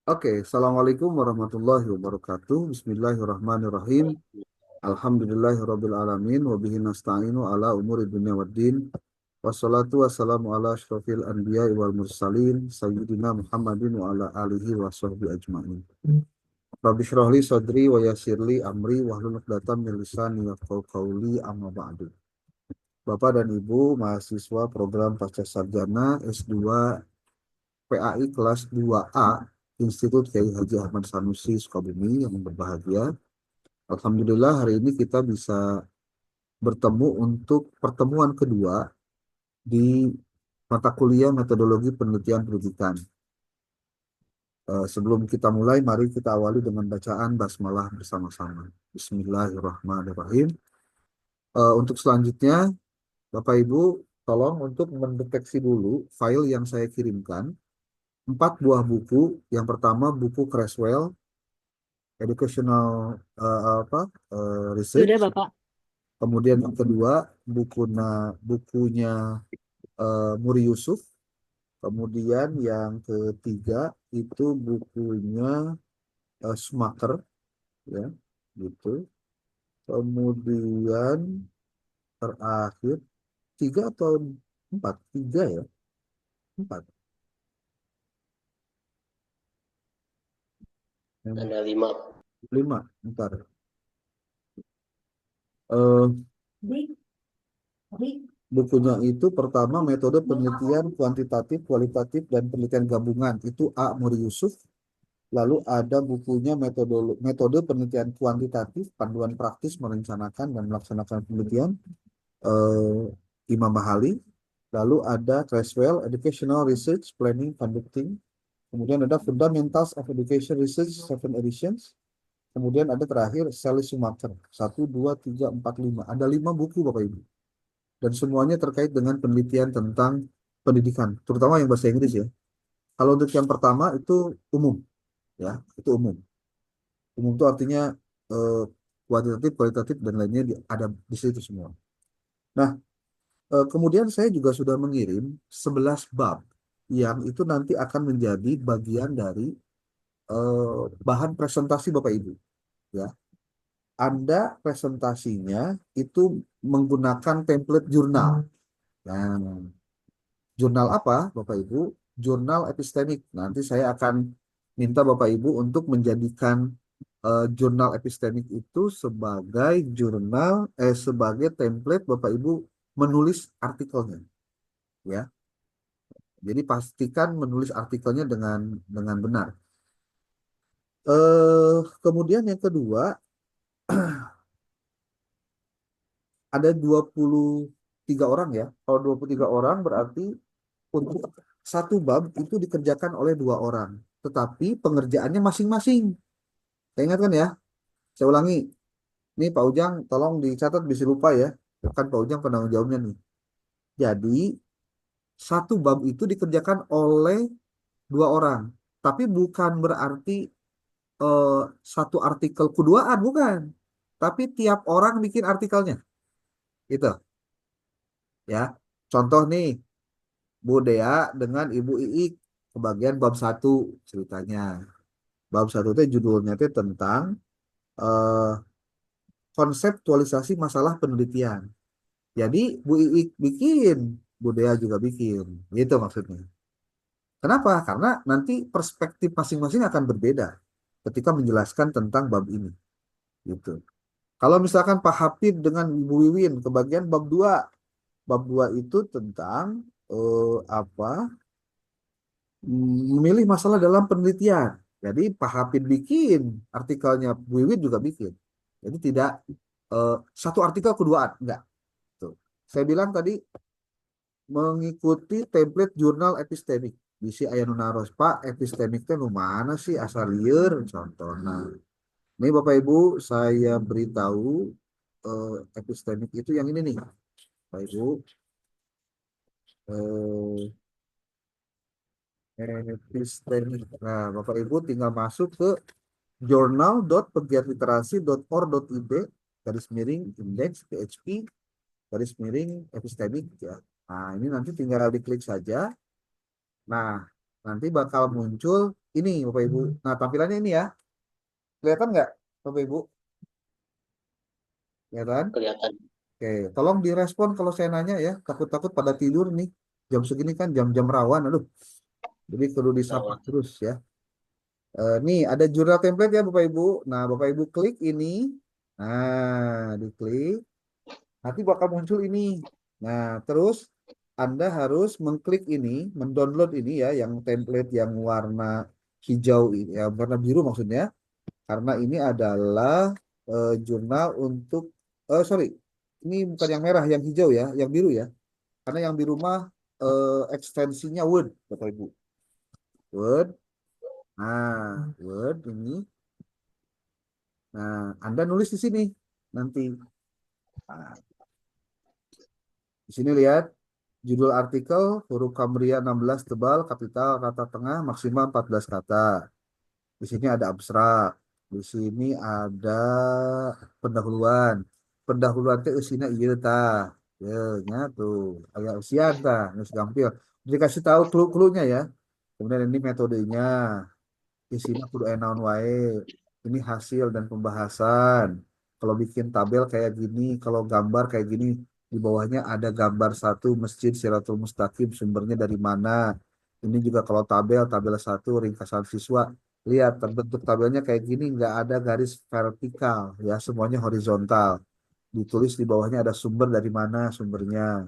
Oke, Assalamualaikum warahmatullahi wabarakatuh. Bismillahirrahmanirrahim. Alhamdulillahirabbil alamin wa bihi nasta'inu ala umuri dunya waddin. Wassalatu wassalamu ala asyrofil anbiya wal mursalin sayyidina Muhammadin wa ala alihi wa sahbihi ajma'in. Rabbi shrah li sadri wa yassir li amri wahlul 'uqdatam min lisani yafqahu qawli amma ba'du. Bapak dan Ibu mahasiswa program Pasca Sarjana S2 PAI kelas 2A Institut Kiai Haji Ahmad Sanusi Sukabumi yang berbahagia. Alhamdulillah hari ini kita bisa bertemu untuk pertemuan kedua di mata kuliah metodologi penelitian pendidikan. Sebelum kita mulai, mari kita awali dengan bacaan basmalah bersama-sama. Bismillahirrahmanirrahim. Untuk selanjutnya, Bapak Ibu, tolong untuk mendeteksi dulu file yang saya kirimkan. 4 buah buku. Yang pertama buku Creswell, Educational Sudah, Research. Bapak. Kemudian yang kedua bukunya Muri Yusuf. Kemudian yang ketiga itu bukunya Schumacher, ya, gitu. Kemudian terakhir tiga atau empat, tiga ya, empat. Yang Ada 5. lima, ntar. Eh, Bukunya itu pertama metode penelitian kuantitatif, kualitatif, dan penelitian gabungan. Itu A. Muri Yusuf. Lalu ada bukunya metode penelitian kuantitatif, panduan praktis merencanakan dan melaksanakan penelitian, Imam Bahali. Lalu ada Creswell, Educational Research Planning Conducting. Kemudian ada Fundamentals of Education Research, 7 editions. Kemudian ada terakhir Sally Schumacher, 1, 2, 3, 4, 5. Ada 5 buku Bapak Ibu. Dan semuanya terkait dengan penelitian tentang pendidikan, terutama yang bahasa Inggris ya. Kalau untuk yang pertama itu umum, ya, itu umum. Umum itu artinya eh, kuantitatif, kualitatif, dan lainnya ada di situ semua. Nah, kemudian saya juga sudah mengirim 11 bab yang itu nanti akan menjadi bagian dari bahan presentasi Bapak Ibu. Ya, Anda presentasinya itu menggunakan template jurnal. Nah, jurnal apa, Bapak Ibu? Jurnal epistemik. Nanti saya akan minta Bapak Ibu untuk menjadikan jurnal epistemik itu sebagai template Bapak Ibu menulis artikelnya, ya. Jadi pastikan menulis artikelnya dengan benar. Kemudian yang kedua, ada 23 orang ya. Kalau 23 orang berarti untuk satu bab itu dikerjakan oleh 2 orang. Tetapi pengerjaannya masing-masing. Saya ingatkan ya, saya ulangi. Ini Pak Ujang, tolong dicatat bisa lupa ya. Kan Pak Ujang penanggung jawabnya nih. Jadi, satu bab itu dikerjakan oleh 2 orang. Tapi bukan berarti eh, satu artikel keduaan, bukan. Tapi tiap orang bikin artikelnya. Gitu, ya. Contoh nih, Bu Dea dengan Ibu Iik kebagian bab 1 ceritanya. Bab 1 itu judulnya itu tentang eh, konseptualisasi masalah penelitian. Jadi Bu Iik bikin, Bu Dea juga bikin. Gitu maksudnya. Kenapa? Karena nanti perspektif masing-masing akan berbeda ketika menjelaskan tentang bab ini. Gitu. Kalau misalkan Pak Hafid dengan Ibu Wiwin kebagian bab 2. Bab 2 itu tentang apa? Memilih masalah dalam penelitian. Jadi Pak Hafid bikin artikelnya, Bu Wiwin juga bikin. Jadi tidak satu artikel keduaan, enggak. Tuh. Saya bilang tadi mengikuti template jurnal epistemik. Bisi aya nu naros, Pak, epistemik teh nu mana sih asal lieur contohnya. Ini Bapak Ibu, saya beritahu epistemik itu yang ini nih. Bapak Ibu, epistemik. Nah, Bapak Ibu tinggal masuk ke journal.pegiatliterasi.or.id garis miring indeks PHP garis miring epistemik ya. Nah, ini nanti tinggal diklik saja. Nah, Nanti bakal muncul ini Bapak Ibu. Nah, tampilannya ini ya. Kelihatan nggak Bapak Ibu? Kelihatan? Kelihatan. Oke, tolong direspon kalau saya nanya ya. Takut-takut pada tidur nih. Jam segini kan jam-jam rawan. Aduh, jadi perlu disapa Rawan. terus ya. Nih ada jurnal template ya Bapak Ibu. Nah, Bapak Ibu klik ini. Nah, diklik. Nanti bakal muncul ini. Nah, terus Anda harus mengklik ini, mendownload ini ya, yang template yang warna hijau ini, ya warna biru maksudnya. Karena ini adalah jurnal untuk, sorry, ini bukan yang merah, yang hijau ya, yang biru ya. Karena yang biru mah ekstensinya Word, Bapak Ibu. Word. Nah, Word ini. Nah, Anda nulis di sini nanti. Nah, di sini lihat judul artikel huruf Cambria 16 tebal, kapital, kata tengah, maksimal 14 kata. Di sini ada abstrak. Di sini ada pendahuluan. Pendahuluan itu isinya iya ta. Ya, nya tuh. Agak usian ta, nus gampil. Dikasih tahu clue-cluenya ya. Kemudian ini metodenya. Isinya kudu enaun wae. Ini hasil dan pembahasan. Kalau bikin tabel kayak gini, kalau gambar kayak gini, di bawahnya ada gambar satu Masjid Siratul Mustaqim, sumbernya dari mana. Ini juga kalau tabel, tabel satu ringkasan siswa. Lihat, terbentuk tabelnya kayak gini, nggak ada garis vertikal, ya semuanya horizontal. Ditulis di bawahnya ada sumber dari mana sumbernya.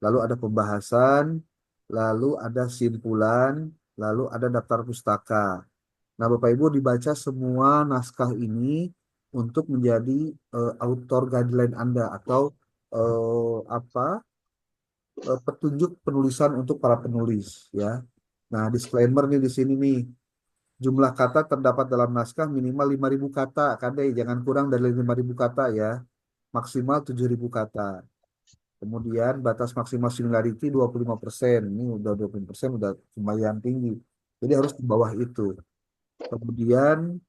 Lalu ada pembahasan, lalu ada simpulan, lalu ada daftar pustaka. Nah, Bapak Ibu dibaca semua naskah ini untuk menjadi author guideline Anda atau apa petunjuk penulisan untuk para penulis ya. Nah, disclaimer nih di sini nih. Jumlah kata terdapat dalam naskah minimal 5.000 kata, Kadai, jangan kurang dari 5.000 kata ya. Maksimal 7.000 kata. Kemudian batas maksimal similarity 25%. Ini udah 20% udah lumayan tinggi. Jadi harus di bawah itu. Kemudian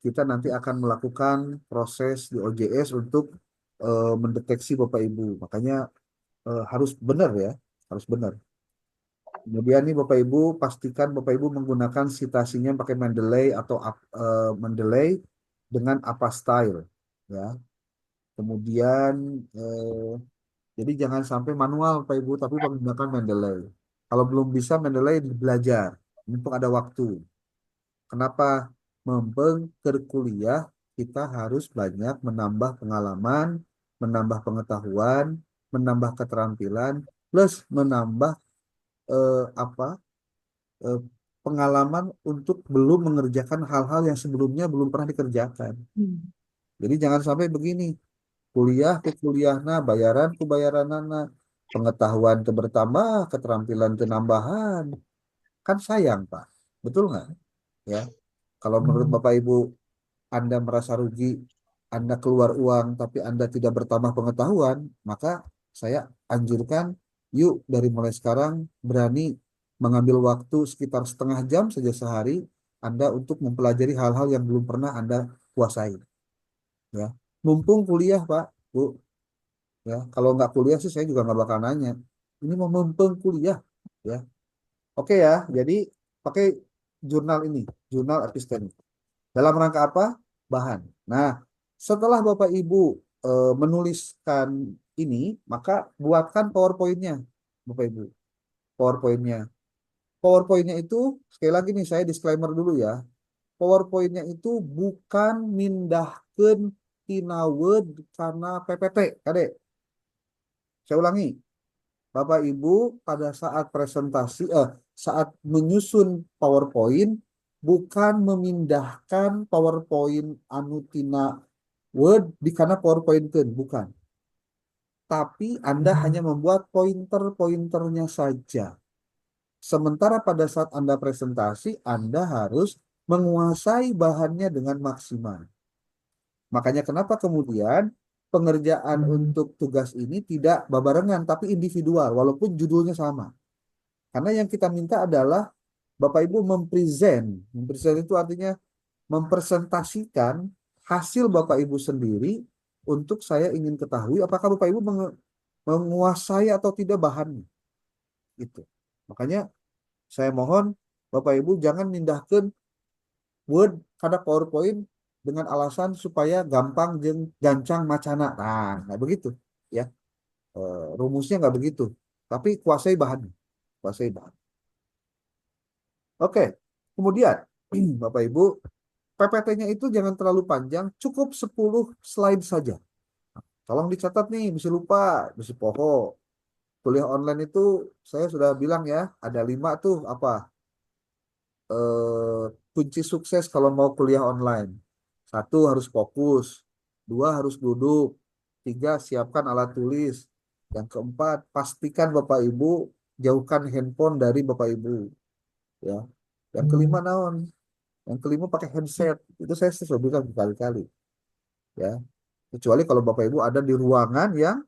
kita nanti akan melakukan proses di OJS untuk mendeteksi Bapak Ibu. Makanya harus benar ya, harus benar. Kemudian nih Bapak Ibu pastikan Bapak Ibu menggunakan citasinya pakai Mendeley atau Mendeley dengan apa style ya. Kemudian eh, jadi jangan sampai manual Bapak Ibu tapi menggunakan Mendeley. Kalau belum bisa Mendeley belajar, mumpung ada waktu. Kenapa mempeng ke kuliah kita harus banyak menambah pengalaman, menambah pengetahuan, menambah keterampilan, plus menambah apa eh, pengalaman untuk belum mengerjakan hal-hal yang sebelumnya belum pernah dikerjakan. Jadi jangan sampai begini, kuliah ke kuliah nah bayaran ke bayaran nah pengetahuan ke bertambah, keterampilan ke nambahan, kan sayang Pak, betul nggak? Ya, kalau menurut Bapak Ibu Anda merasa rugi, Anda keluar uang, tapi Anda tidak bertambah pengetahuan, maka saya anjurkan, yuk dari mulai sekarang berani mengambil waktu sekitar setengah jam saja sehari Anda untuk mempelajari hal-hal yang belum pernah Anda kuasai. Ya, mumpung kuliah Pak, Bu, ya kalau nggak kuliah sih saya juga nggak bakal nanya. Ini mau mumpung kuliah, ya. Oke ya, jadi pakai jurnal ini, jurnal epistemik. Dalam rangka apa? Bahan. Nah, setelah Bapak Ibu menuliskan ini, maka buatkan PowerPoint-nya, Bapak Ibu. PowerPoint-nya. PowerPoint-nya itu, sekali lagi nih saya disclaimer dulu ya. PowerPoint-nya itu bukan mindahkan tina Word karena PPT, Kadek. Saya ulangi, Bapak Ibu pada saat presentasi, saat menyusun PowerPoint, bukan memindahkan PowerPoint anu tina Word di kana PowerPoint kan, bukan. Tapi Anda hanya membuat pointer-pointernya saja. Sementara pada saat Anda presentasi, Anda harus menguasai bahannya dengan maksimal. Makanya kenapa kemudian pengerjaan untuk tugas ini tidak babarengan, tapi individual, walaupun judulnya sama. Karena yang kita minta adalah Bapak Ibu mempresent. Mempresent itu artinya mempresentasikan hasil Bapak Ibu sendiri untuk saya ingin ketahui apakah Bapak Ibu menguasai atau tidak bahannya. Itu. Makanya Saya mohon Bapak Ibu jangan mindahkan Word karena PowerPoint dengan alasan supaya gampang jeung gancang macana. Nah, nggak begitu ya. Rumusnya nggak begitu. Tapi kuasai bahan. Kuasai bahan. Oke. Kemudian, Bapak Ibu, PPT-nya itu jangan terlalu panjang, cukup 10 slide saja. Tolong dicatat nih, bisa lupa, bisa poho. Kuliah online itu saya sudah bilang ya, ada 5 tuh apa? Kunci sukses kalau mau kuliah online. Satu harus fokus, dua harus duduk, tiga siapkan alat tulis. Yang keempat, pastikan Bapak Ibu jauhkan handphone dari Bapak Ibu. Ya, yang kelima naon? Yang kelima pakai headset. Itu saya sudah bilang berkali-kali. Ya, kecuali kalau Bapak Ibu ada di ruangan yang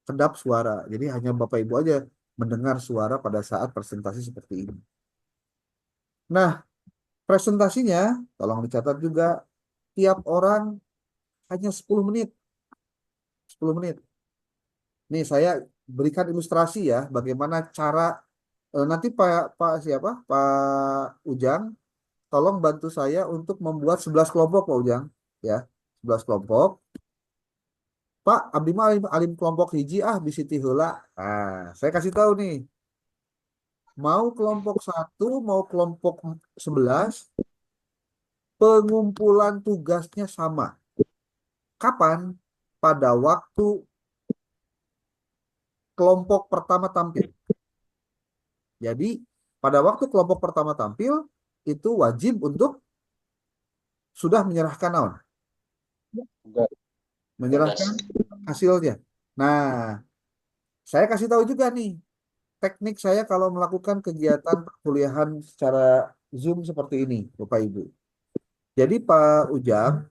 kedap suara. Jadi hanya Bapak Ibu aja mendengar suara pada saat presentasi seperti ini. Nah, presentasinya tolong dicatat juga tiap orang hanya 10 menit. 10 menit. Nih saya berikan ilustrasi ya bagaimana cara nanti Pak siapa? Pak Ujang tolong bantu saya untuk membuat 11 kelompok Pak Ujang ya. 11 kelompok. Pak, abdi mah alim kelompok hiji bisi ti heula. Nah, saya kasih tahu nih, mau kelompok satu, mau kelompok 11, pengumpulan tugasnya sama. Kapan? Pada waktu kelompok pertama tampil. Jadi, pada waktu kelompok pertama tampil, itu wajib untuk sudah menyerahkan naon? Menyerahkan hasilnya. Nah, saya kasih tahu juga nih, teknik saya kalau melakukan kegiatan perkuliahan secara Zoom seperti ini, Bapak Ibu. Jadi Pak Ujang,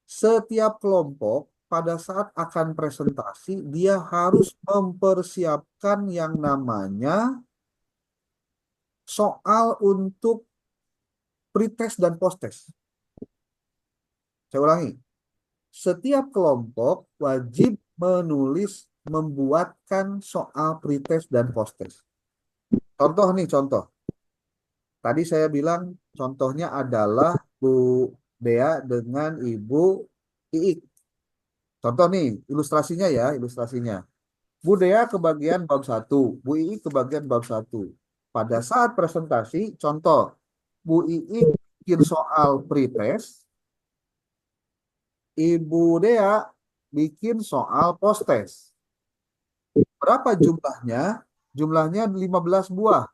setiap kelompok pada saat akan presentasi, dia harus mempersiapkan yang namanya soal untuk pretest dan posttest. Saya ulangi, setiap kelompok wajib membuatkan soal pretest dan posttest. Contoh nih, contoh. Tadi saya bilang contohnya adalah Bu Dea dengan Ibu Iik. Contoh nih, ilustrasinya ya, ilustrasinya. Bu Dea kebagian bab 1, Bu Iik kebagian bab 1. Pada saat presentasi, contoh, Bu Iik bikin soal pretest, Ibu Dea bikin soal posttest. Berapa jumlahnya? Jumlahnya 15 buah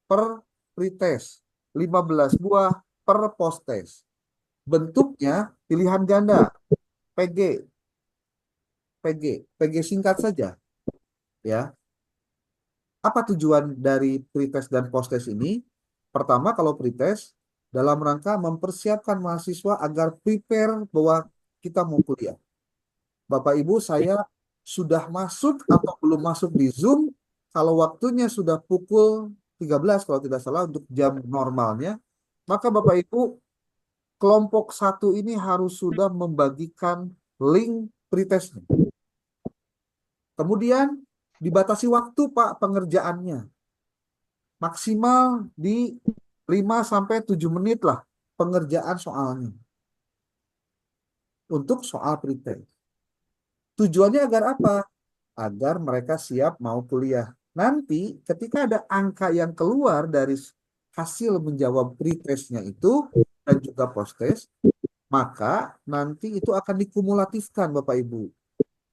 per pretest, 15 buah per posttest. Bentuknya pilihan ganda, PG, PG, PG singkat saja. Ya, apa tujuan dari pretest dan posttest ini? Pertama, kalau pretest dalam rangka mempersiapkan mahasiswa agar prepare bahwa kita mau kuliah. Bapak Ibu, saya sudah masuk atau belum masuk di Zoom kalau waktunya sudah pukul 13 kalau tidak salah untuk jam normalnya, maka Bapak Ibu kelompok satu ini harus sudah membagikan link pretestnya. Kemudian dibatasi waktu Pak pengerjaannya. Maksimal di 5 sampai 7 menit lah pengerjaan soalnya. Untuk soal pretest. Tujuannya agar apa? Agar mereka siap mau kuliah. Nanti ketika ada angka yang keluar dari hasil menjawab pretestnya itu dan juga posttest, maka nanti itu akan dikumulatifkan Bapak Ibu.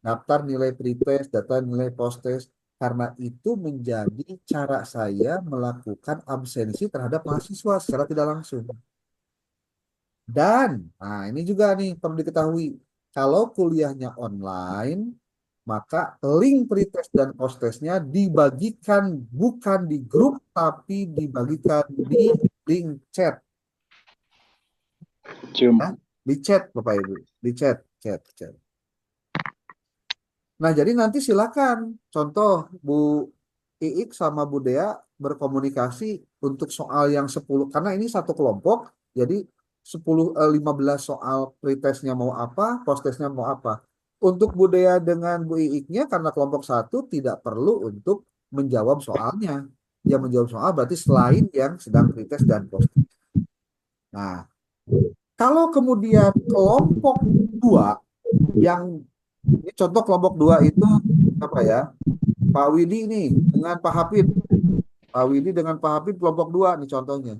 Daftar nilai pretest, data nilai posttest, karena itu menjadi cara saya melakukan absensi terhadap mahasiswa secara tidak langsung. Dan, nah ini juga nih perlu diketahui, kalau kuliahnya online, maka link pretest dan posttestnya dibagikan bukan di grup, tapi dibagikan di link chat. Nah, di chat Bapak Ibu, di chat, chat. Nah, jadi nanti silakan. Contoh, Bu Iik sama Bu Dea berkomunikasi untuk soal yang 10. Karena ini satu kelompok, jadi 15 soal pretestnya mau apa, posttestnya mau apa. Untuk Bu Dea dengan Bu Iiknya, karena kelompok satu tidak perlu untuk menjawab soalnya. dia menjawab soal berarti selain yang sedang pretest dan post. Nah, kalau kemudian kelompok dua yang ini contoh kelompok dua itu apa ya? Pak Widi ini dengan Pak Hafid. Pak Widi dengan Pak Hafid kelompok dua nih contohnya.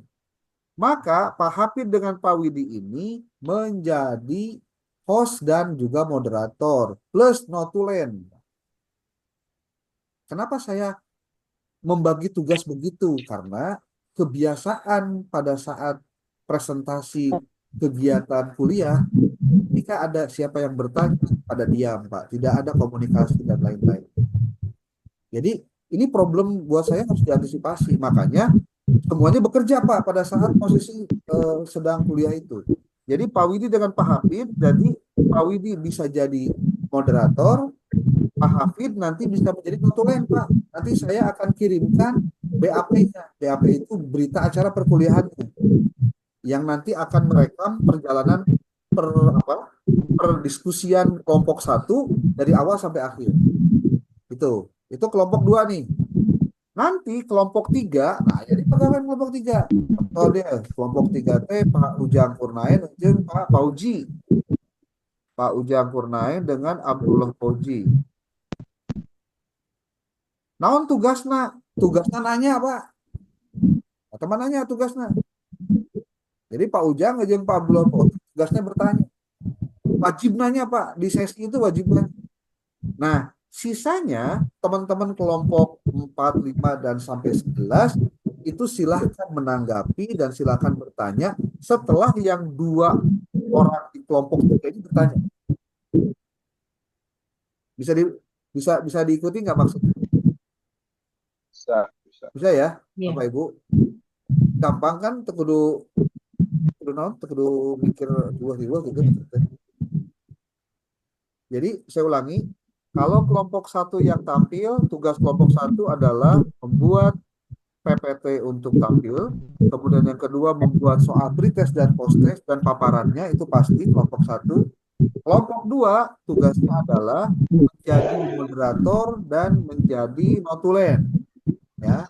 Maka Pak Hafid dengan Pak Widi ini menjadi host dan juga moderator plus notulen. Kenapa saya membagi tugas begitu? Karena kebiasaan pada saat presentasi kegiatan kuliah, jika ada siapa yang bertanya pada diam, Pak, tidak ada komunikasi dan lain-lain. Jadi ini problem buat saya harus diantisipasi. Makanya semuanya bekerja Pak pada saat posisi sedang kuliah itu. Jadi Pak Widi dengan Pak Hafid, jadi Pak Widi bisa jadi moderator, Pak Hafid nanti bisa menjadi konsulen Pak. Nanti saya akan kirimkan BAP-nya. BAP itu berita acara perkuliahannya yang nanti akan merekam perjalanan per apa perdiskusian kelompok satu dari awal sampai akhir. Itu kelompok dua nih. Nanti kelompok tiga, nah jadi pegawai kelompok tiga. Contoh dia, kelompok tiga T, Pak Ujang Kurnain, jeung Pak Pauji. Pak Ujang Kurnain dengan Abdullah Pauji. Naon tugasnya? Tugasnya nanya, Pak. Nah, teman nanya tugasnya. Jadi Pak Ujang jeung Pak Abdullah Pauji, tugasnya bertanya. Wajib nanya, Pak. Di sesi itu wajib nanya. Nah, sisanya teman-teman kelompok 4, 5, dan sampai 11 itu silahkan menanggapi dan silahkan bertanya setelah yang dua orang di kelompok tiga ini bertanya. Bisa di, bisa diikuti nggak maksudnya? Bisa, bisa. Bisa ya, Iya. Bapak Ibu? Gampang kan? Tekudu mikir dua gitu. Jadi saya ulangi, kalau kelompok satu yang tampil, tugas kelompok satu adalah membuat PPT untuk tampil, kemudian yang kedua membuat soal pretest dan post-test dan paparannya itu pasti kelompok satu. Kelompok dua tugasnya adalah menjadi moderator dan menjadi notulen, ya.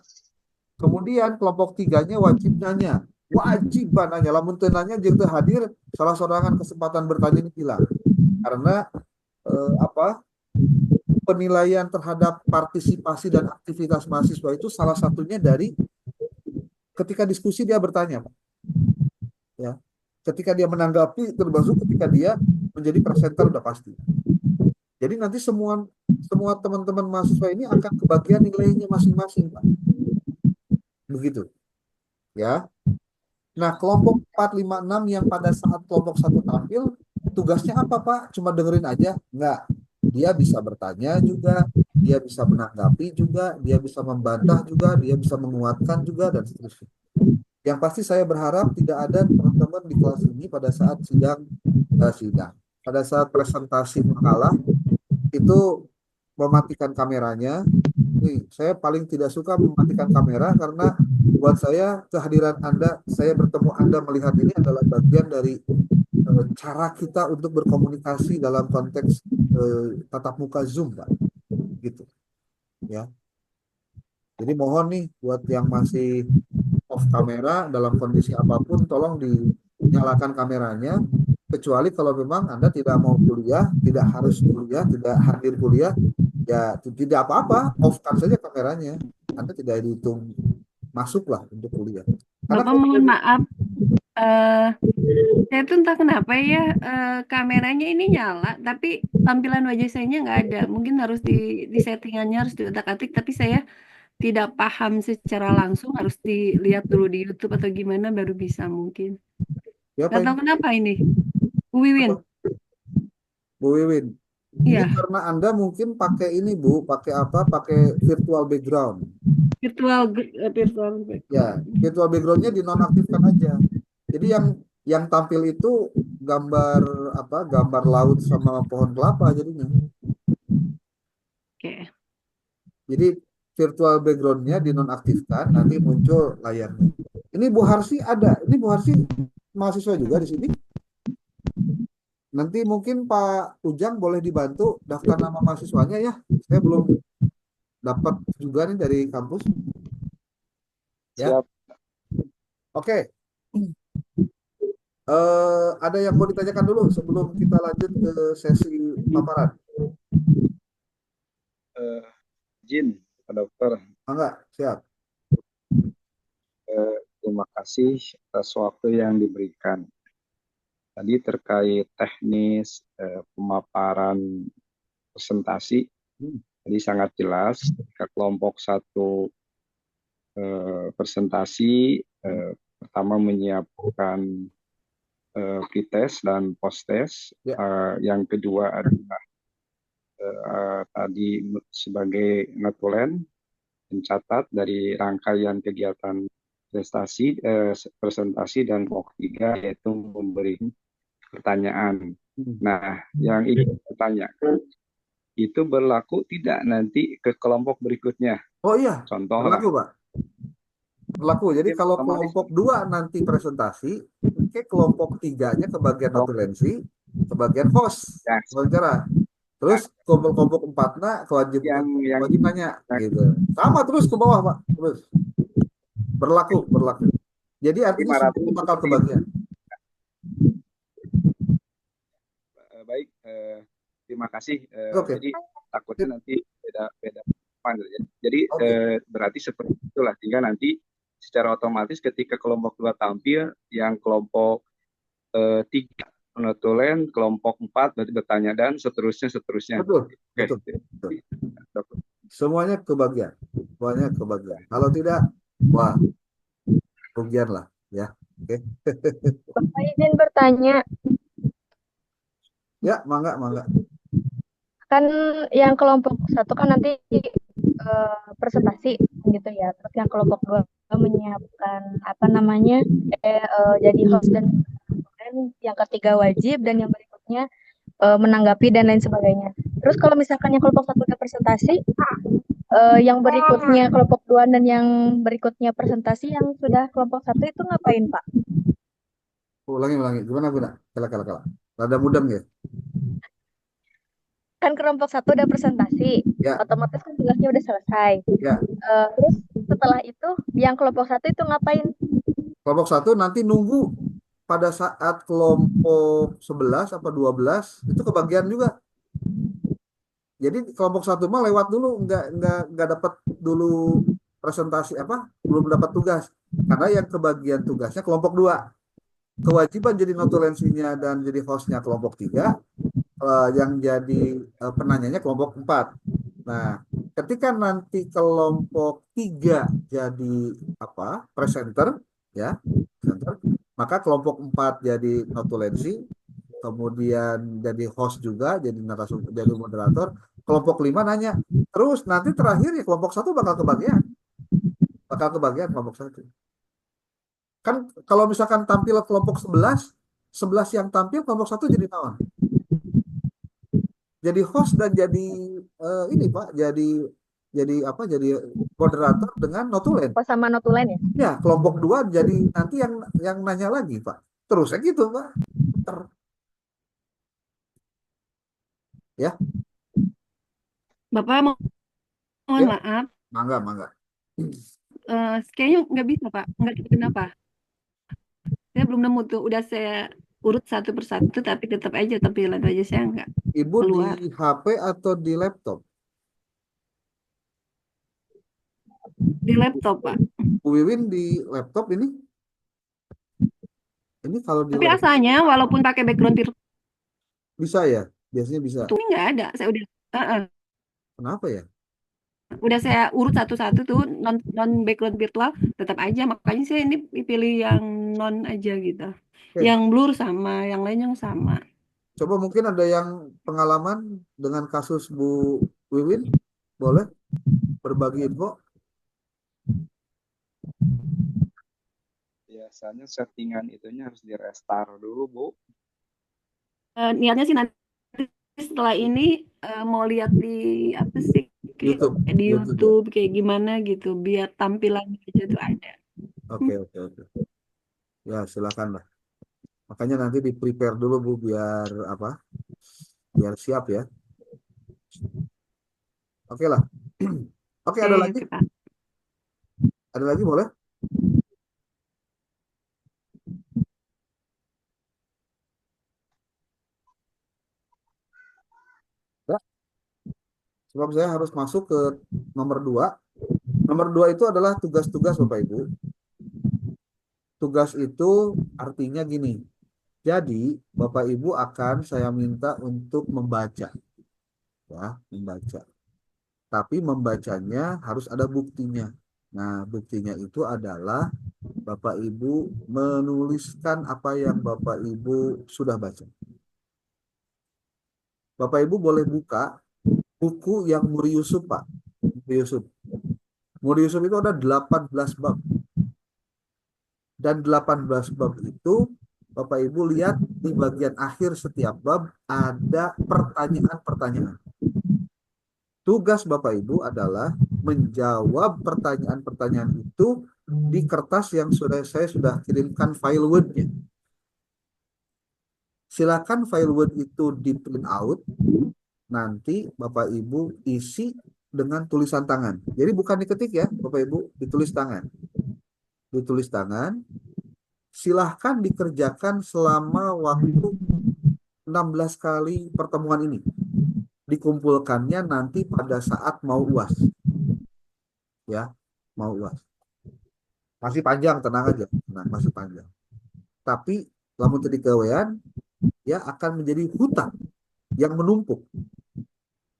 Kemudian kelompok tiganya wajib nanya, lamun teu nanya jeung teu hadir, salah sorangan kesempatan bertanya ini hilang. Karena penilaian terhadap partisipasi dan aktivitas mahasiswa itu salah satunya dari ketika diskusi dia bertanya, Pak. Ya. Ketika dia menanggapi, termasuk ketika dia menjadi presenter udah pasti. Jadi nanti semua teman-teman mahasiswa ini akan kebagian nilainya masing-masing, Pak. Begitu. Ya. Nah, kelompok 4, 5, 6 yang pada saat kelompok satu tampil, tugasnya apa, Pak? Cuma dengerin aja? Enggak. Dia bisa bertanya juga, dia bisa menanggapi juga, dia bisa membantah juga, dia bisa menguatkan juga, dan seterusnya. Yang pasti saya berharap tidak ada teman-teman di kelas ini pada saat pada saat presentasi makalah itu mematikan kameranya. Saya paling tidak suka mematikan kamera karena buat saya kehadiran Anda, saya bertemu Anda melihat ini adalah bagian dari cara kita untuk berkomunikasi dalam konteks tatap muka Zoom, Pak. Gitu. Ya. Jadi mohon nih buat yang masih off kamera dalam kondisi apapun tolong dinyalakan kameranya, kecuali kalau memang Anda tidak mau kuliah, tidak harus kuliah, tidak hadir kuliah, ya tidak apa-apa, off-kan saja kameranya. Anda tidak dihitung masuklah untuk kuliah. Bapak mohon maaf, saya tuh entah kenapa ya kameranya ini nyala, tapi tampilan wajah saya nggak ada. Mungkin harus di settingannya harus diutak-atik, tapi saya tidak paham secara langsung, harus dilihat dulu di YouTube atau gimana baru bisa mungkin. Ya, Nggak tahu kenapa ini, Bu Wiwin. Bu Wiwin. Iya. Ini karena Anda mungkin pakai ini, Bu, pakai apa? Pakai virtual background. Virtual. Ya, virtual backgroundnya dinonaktifkan aja. Jadi yang tampil itu gambar apa? Gambar laut sama pohon kelapa jadinya. Oke. Jadi virtual backgroundnya dinonaktifkan, nanti muncul layarnya. Ini Bu Harsi ada. Ini Bu Harsi mahasiswa juga di sini. Nanti mungkin Pak Ujang boleh dibantu daftar nama mahasiswanya ya. Saya belum dapat juga nih dari kampus. Ya, Siap. oke. Ada yang mau ditanyakan dulu sebelum kita lanjut ke sesi paparan? Eh, Izin, Pak Dokter. Enggak, siap. Terima kasih atas waktu yang diberikan. Tadi terkait teknis pemaparan presentasi, Hmm, tadi sangat jelas. Ke kelompok satu presentasi, hmm, pertama menyiapkan pretest dan posttest. Ya, Yang kedua adalah tadi sebagai notulen mencatat dari rangkaian kegiatan presentasi dan kelompok tiga yaitu memberi pertanyaan. hmm. Nah, yang ingin ditanyakan itu berlaku tidak nanti ke kelompok berikutnya. Oh iya, Contoh lah, berlaku, Pak. Berlaku. Jadi mungkin kalau otomatis kelompok 2 nanti presentasi, oke, kelompok tiganya ke bagian kelompok notulensi, ke bagian host, ya, wawancara. Terus kelompok 4 nah kewajib yang wajib nanya gitu. Sama terus ke bawah, Pak. Terus berlaku. Jadi artinya 500 semuanya bakal seperti itu. kebagian. Baik, terima kasih. Oke. Jadi takutnya Sip. nanti beda panel ya. Jadi Oke. berarti seperti itulah. Sehingga nanti secara otomatis ketika kelompok 2 tampil, yang kelompok 3 notulen, kelompok 4 berarti bertanya dan seterusnya. Betul, Oke, betul, betul. Dokter. Semuanya kebagian. Semuanya kebagian. Kalau tidak, wah, kerugian lah ya. Oke. Bapak izin bertanya, Ya, mangga, mangga. kan yang kelompok satu kan nanti presentasi gitu ya, terus yang kelompok dua menyiapkan apa namanya, jadi host dan yang ketiga wajib dan yang berikutnya menanggapi dan lain sebagainya. Terus kalau misalkan yang kelompok satu udah presentasi, yang berikutnya kelompok dua dan yang berikutnya presentasi yang sudah kelompok satu itu ngapain Pak? Ulangi. Gimana, Bunda? Kala. Rada mudeng ya? Kan kelompok satu udah presentasi, Ya, otomatis kan tugasnya udah selesai. ya. Terus setelah itu yang kelompok satu itu ngapain? Kelompok 1 nanti nunggu pada saat kelompok 11 apa 12 itu kebagian juga. Jadi kelompok 1 mah lewat dulu, nggak dapat dulu presentasi apa, belum dapat tugas. Karena yang kebagian tugasnya kelompok 2. Kewajiban jadi notulensinya dan jadi hostnya kelompok 3, yang jadi penanyanya kelompok 4. Nah, ketika nanti kelompok 3 jadi apa? Presenter ya, presenter, maka kelompok 4 jadi notulensi, kemudian jadi host juga, jadi narasumber, jadi moderator. Kelompok 5 nanya. Terus nanti terakhir ya kelompok 1 bakal kebagian kelompok 1. Kan kalau misalkan tampil kelompok 11, 11 yang tampil kelompok 1 jadi naon? Jadi host dan jadi ini Pak, jadi apa? Jadi moderator dengan notulen. Oh sama notulen ya? Ya, kelompok 2 jadi nanti yang nanya lagi, Pak. Terus ya gitu, Pak. Ya, Bapak mohon ya, maaf, mangga. kayaknya nggak bisa Pak, nggak tahu kenapa. Saya belum nemu tuh, udah saya urut satu persatu, tapi tetap aja tampilan wajah saya nggak Ibu di keluar. HP atau di laptop? Di laptop Pak. Bu Wiwin di laptop ini kalau di Tapi laptop asalnya walaupun pakai background virtual bisa ya? Biasanya bisa. ini nggak ada. Saya Kenapa ya? udah saya urut satu-satu tuh non non background virtual, tetap aja. Makanya saya ini pilih yang non aja gitu. Oke, Yang blur sama, yang lain yang sama. coba mungkin ada yang pengalaman dengan kasus Bu Wiwin, boleh berbagi info? Biasanya settingan itunya harus di restart dulu, Bu. Niatnya sih nanti setelah ini mau lihat di apa sih, kayak YouTube, di YouTube ya. YouTube kayak gimana gitu, biar tampilan aja tuh ada. Oke. Ya, silakan lah. Makanya nanti di prepare dulu Bu biar apa? Biar siap ya. Oke lah. Oke, Oke, ada lagi? oke Pak. Ada lagi boleh? Ya, sebab saya harus masuk ke nomor 2. Nomor 2 itu adalah tugas-tugas Bapak Ibu. Tugas itu artinya gini. Jadi Bapak Ibu akan saya minta untuk membaca, ya, membaca. Tapi membacanya harus ada buktinya. Nah, buktinya itu adalah Bapak Ibu menuliskan apa yang Bapak Ibu sudah baca. Bapak Ibu boleh buka buku yang Muri Yusuf, Pak. Muri Yusuf. Muri Yusuf itu ada 18 bab. Dan 18 bab itu Bapak Ibu lihat di bagian akhir setiap bab ada pertanyaan-pertanyaan. Tugas Bapak Ibu adalah menjawab pertanyaan-pertanyaan itu di kertas yang saya sudah kirimkan file Word-nya. Silakan file Word itu di print out, nanti Bapak Ibu isi dengan tulisan tangan. Jadi bukan diketik ya, Bapak Ibu, ditulis tangan. Ditulis tangan, silahkan dikerjakan selama waktu 16 kali pertemuan ini. Dikumpulkannya nanti pada saat mau UAS. Ya, mau UAS. Masih panjang, tenang aja. Nah, masih panjang. Tapi, lamun tadi kewean, ya akan menjadi hutang yang menumpuk.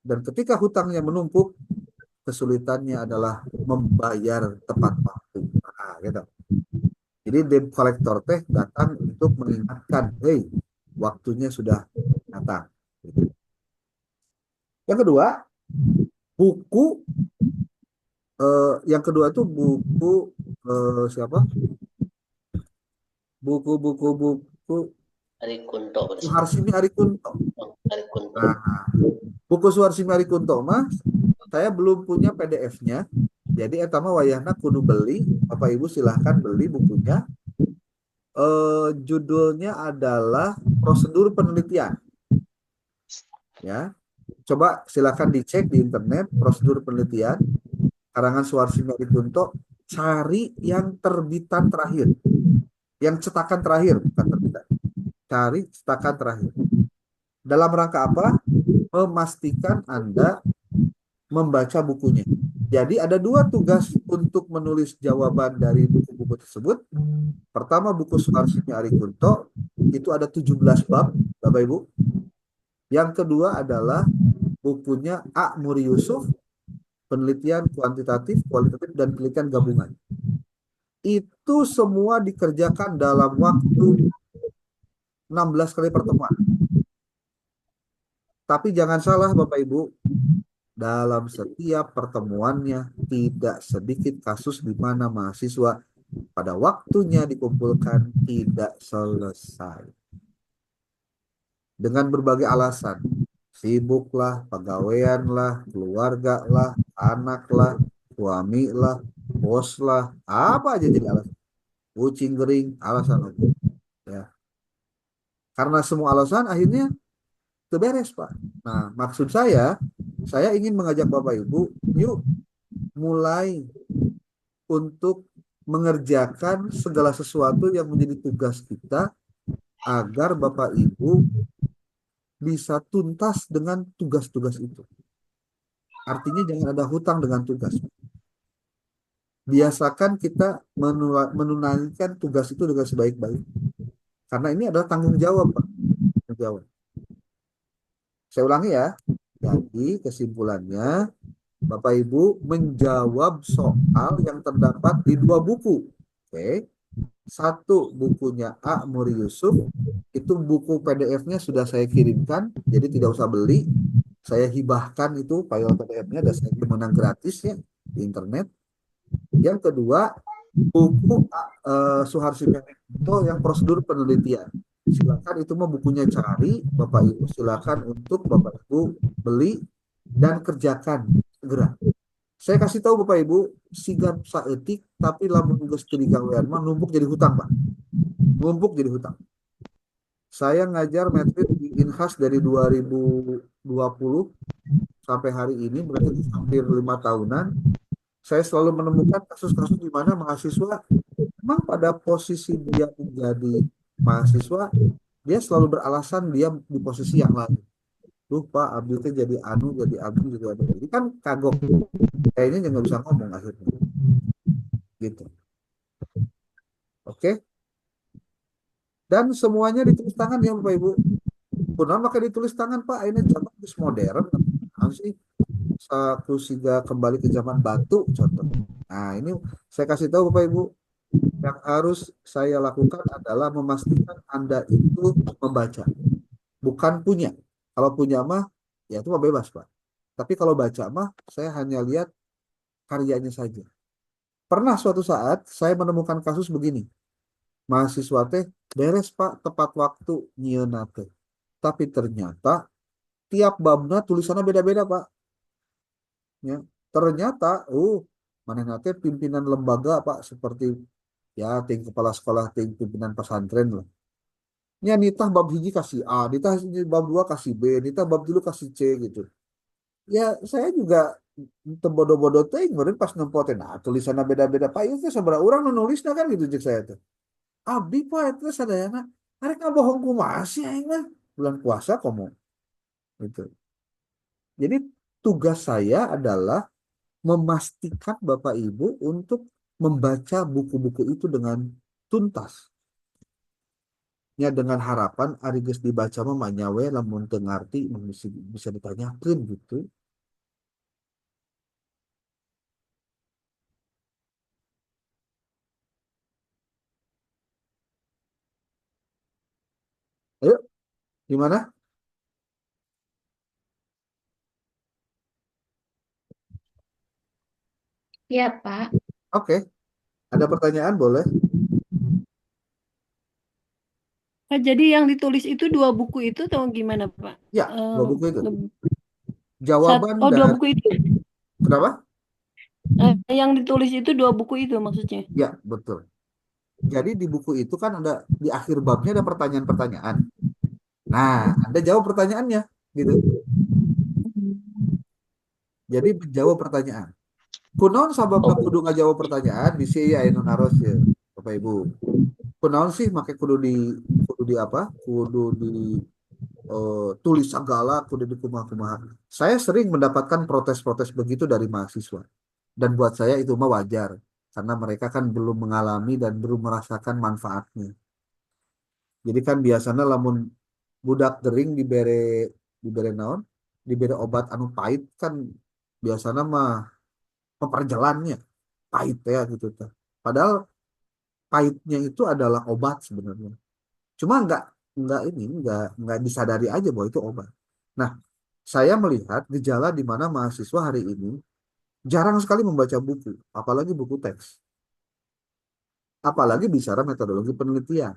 Dan ketika hutangnya menumpuk, kesulitannya adalah membayar tepat waktu. Nah, gitu. Jadi debt collector teh datang untuk mengingatkan, hey, waktunya sudah datang. Yang kedua, buku yang kedua itu buku siapa? Buku Arikunto. Suharsini Arikunto. Arikunto. Nah, buku Suharsini Arikunto mah saya belum punya PDF-nya. Jadi etama wayahna kudu beli. Bapak Ibu silahkan beli bukunya. Judulnya adalah Prosedur Penelitian. Ya, coba silahkan dicek di internet prosedur penelitian karangan Suharsini Arikunto. Cari yang terbitan terakhir, yang cetakan terakhir, bukan terbitan. Cari cetakan terakhir. Dalam rangka apa? Memastikan Anda membaca bukunya. Jadi ada 2 tugas untuk menulis jawaban dari buku-buku tersebut. Pertama, buku Suharsini Arikunto itu ada 17 bab, Bapak Ibu. Yang kedua adalah bukunya A. Muri Yusuf, penelitian kuantitatif, kualitatif, dan penelitian gabungan. Itu semua dikerjakan dalam waktu 16 kali pertemuan. Tapi jangan salah Bapak Ibu, dalam setiap pertemuannya tidak sedikit kasus di mana mahasiswa pada waktunya dikumpulkan tidak selesai. Dengan berbagai alasan. Sibuk lah, pegawaian lah, keluarga lah, anak lah, suami lah, bos lah, apa aja jadi alasan. Kucing kering, alasan aja. Ya. Karena semua alasan akhirnya beres, Pak. Nah, maksud saya ingin mengajak Bapak Ibu, yuk mulai untuk mengerjakan segala sesuatu yang menjadi tugas kita agar Bapak Ibu bisa tuntas dengan tugas-tugas itu. Artinya jangan ada hutang dengan tugas. Biasakan kita menunaikan tugas itu dengan sebaik-baik. Karena ini adalah tanggung jawab, Pak. Tanggung jawab. Saya ulangi ya. Jadi kesimpulannya, Bapak Ibu menjawab soal yang terdapat di 2 buku. Oke. 1 bukunya A. Muri Yusuf. Itu buku PDF-nya sudah saya kirimkan. Jadi tidak usah beli. Saya hibahkan itu file PDF-nya dan saya menang gratis ya di internet. Yang kedua, buku Suharsini Arikunto yang prosedur penelitian. Silakan itu mah bukunya cari, Bapak Ibu silakan untuk Bapak Ibu beli dan kerjakan segera. Saya kasih tahu Bapak Ibu, sigap saeutik tapi lamun geus teu digawean mah numpuk jadi hutang, Pak. Numpuk jadi hutang. Saya ngajar metrik di Inhas dari 2020 sampai hari ini berarti hampir 5 tahunan. Saya selalu menemukan kasus-kasus di mana mahasiswa memang pada posisi dia menjadi mahasiswa, dia selalu beralasan dia di posisi yang lain. Lupa, Abdi itu jadi anu, jadi abdi, jadi anu. Jadi kan kagok. Kayaknya nggak bisa ngomong akhirnya. Gitu. Oke? Dan semuanya ditulis tangan ya Bapak Ibu. Kunaon pakai ditulis tangan Pak, ini zaman geus modern. Nah, sih aku siga kembali ke zaman batu contoh. Nah, ini saya kasih tahu Bapak Ibu, yang harus saya lakukan adalah memastikan Anda itu membaca, bukan punya. Kalau punya mah ya itu mah bebas, Pak. Tapi kalau baca mah saya hanya lihat karyanya saja. Pernah suatu saat saya menemukan kasus begini. Mahasiswa teh beres Pak tepat waktu nyieun teh. Tapi ternyata tiap babnya tulisannya beda-beda Pak. Ya. Ternyata, mana nanti pimpinan lembaga Pak seperti ya ting kepala sekolah, ting pimpinan pesantren lah. Ya nitah bab hiji kasih A, nitah bab dua kasih B, nitah bab dulu kasih C gitu. Ya saya juga bodoh-bodoh ting, kemudian pas nempotin, nah tulisannya beda-beda Pak, itu seberapa orang nulisnya kan gitu cek saya tuh. Abdi Pak itu sadayana, arek ngabohong kumaha sih aing mah bulan puasa komo gitu. Jadi tugas saya adalah memastikan Bapak Ibu untuk membaca buku-buku itu dengan tuntas. Ya dengan harapan ari geus dibaca mah manyawe lamun teu ngarti bisa ditanyakeun gitu. Ayo, gimana? Iya, Pak. Oke, ada pertanyaan boleh? Nah, jadi yang ditulis itu dua buku itu atau gimana, Pak? Ya, Eh, dua buku itu. nge- Jawaban oh, dua dari buku itu. kenapa? Yang ditulis itu dua buku itu maksudnya. Ya, betul. Jadi di buku itu kan ada di akhir babnya ada pertanyaan-pertanyaan. Nah, Anda jawab pertanyaannya gitu. Jadi menjawab pertanyaan. Kunaon sababna kudu ngajawab pertanyaan di si aya nu naros ya, Bapak Ibu. Kunaon sih make kudu di apa? Kudu di tulis segala, kudu di kumaha-kumaha. Saya sering mendapatkan protes-protes begitu dari mahasiswa. Dan buat saya itu mah wajar karena mereka kan belum mengalami dan belum merasakan manfaatnya. Jadi kan biasanya lamun budak gering dibere naon? Dibere obat anu pahit kan biasanya mah memperjelannya pahit ya gitu teh. Padahal pahitnya itu adalah obat sebenarnya. Cuma nggak disadari aja bahwa itu obat. Nah, saya melihat gejala di mana mahasiswa hari ini jarang sekali membaca buku, apalagi buku teks, apalagi bicara metodologi penelitian.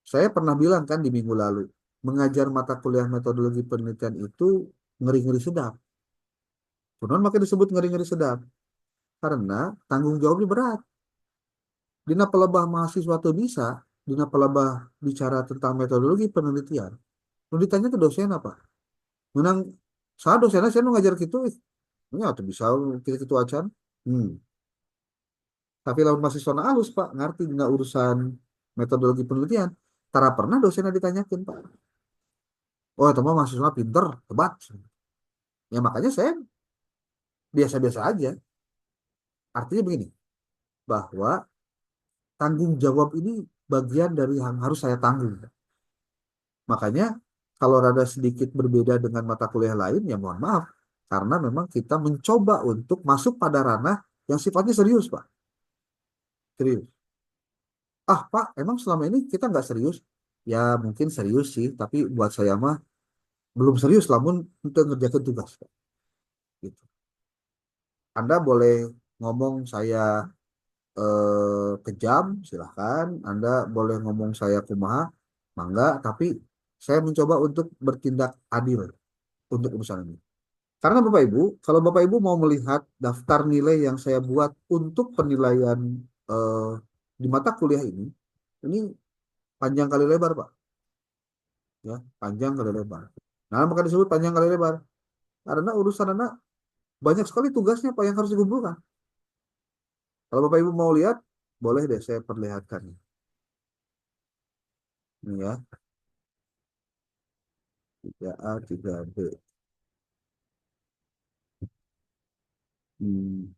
Saya pernah bilang kan di minggu lalu, mengajar mata kuliah metodologi penelitian itu ngeri-ngeri sedap. Kemudian makanya disebut ngeri-ngeri sedap karena tanggung jawabnya berat. Dina pelebah mahasiswa tuh bisa, dina pelebah bicara tentang metodologi penelitian. Lu ditanya ke dosen apa? Menang saya dosennya saya nu ngajar gitu, ya tuh bisa kita gitu acan. Hmm. Tapi lawan mahasiswa na alus Pak, ngerti dina urusan metodologi penelitian. Tara pernah dosennya ditanyakin Pak. Oh, teman mahasiswa pinter, hebat. Ya makanya saya biasa-biasa aja. Artinya begini, bahwa tanggung jawab ini bagian dari yang harus saya tanggung. Makanya kalau rada sedikit berbeda dengan mata kuliah lain, ya mohon maaf. Karena memang kita mencoba untuk masuk pada ranah yang sifatnya serius, Pak. Serius. Ah, Pak, emang selama ini kita nggak serius? Ya mungkin serius sih, tapi buat saya mah belum serius namun untuk ngerjakan tugas, Pak. Gitu. Anda boleh ngomong saya kejam, silahkan. Anda boleh ngomong saya kumaha, mangga. Tapi saya mencoba untuk bertindak adil untuk urusan ini. Karena Bapak Ibu, kalau Bapak Ibu mau melihat daftar nilai yang saya buat untuk penilaian eh, di mata kuliah ini panjang kali lebar, Pak. Ya, panjang kali lebar. Nah, maka disebut panjang kali lebar. Karena urusan anak banyak sekali tugasnya, Pak, yang harus dikumpulkan. Kalau Bapak Ibu mau lihat, boleh deh saya perlihatkan. Ini ya, 3A, 3B. Hmm.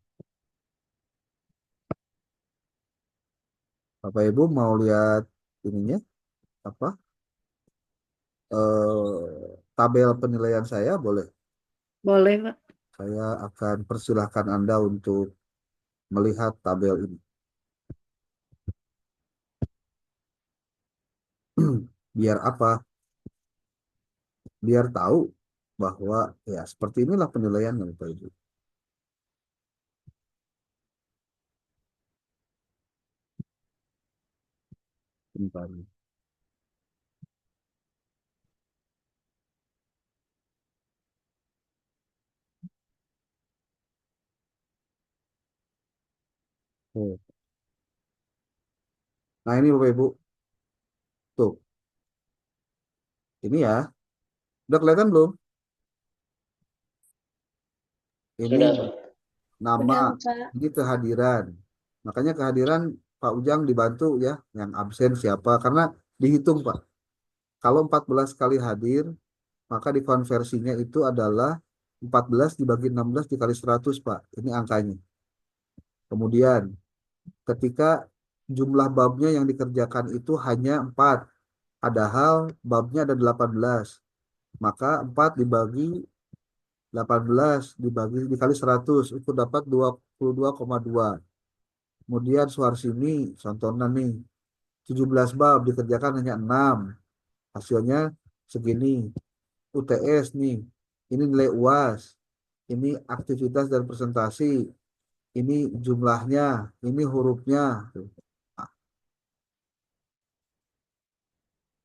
Bapak Ibu mau lihat ininya apa? Tabel penilaian saya boleh. Boleh, Pak. Saya akan persilahkan Anda untuk melihat tabel ini. Biar apa? Biar tahu bahwa ya seperti inilah penilaiannya Bapak Ibu. Bentar. Oh. Nah ini Bapak Ibu, tuh ini ya, udah kelihatan belum? Ini Sudah, Pak. nama, Udah, Pak. ini kehadiran. Makanya kehadiran Pak Ujang dibantu ya, yang absen siapa, karena dihitung Pak. Kalau 14 kali hadir, maka dikonversinya itu adalah 14 dibagi 16 dikali 100 Pak. Ini angkanya. Kemudian ketika jumlah babnya yang dikerjakan itu hanya 4, padahal babnya ada 18, maka 4 dibagi 18 dibagi dikali 100 itu dapat 22,2. Kemudian Suharsini contohnya nih 17 bab dikerjakan hanya 6, hasilnya segini. UTS nih, ini nilai UAS, ini aktivitas dan presentasi, ini jumlahnya, ini hurufnya. Nah,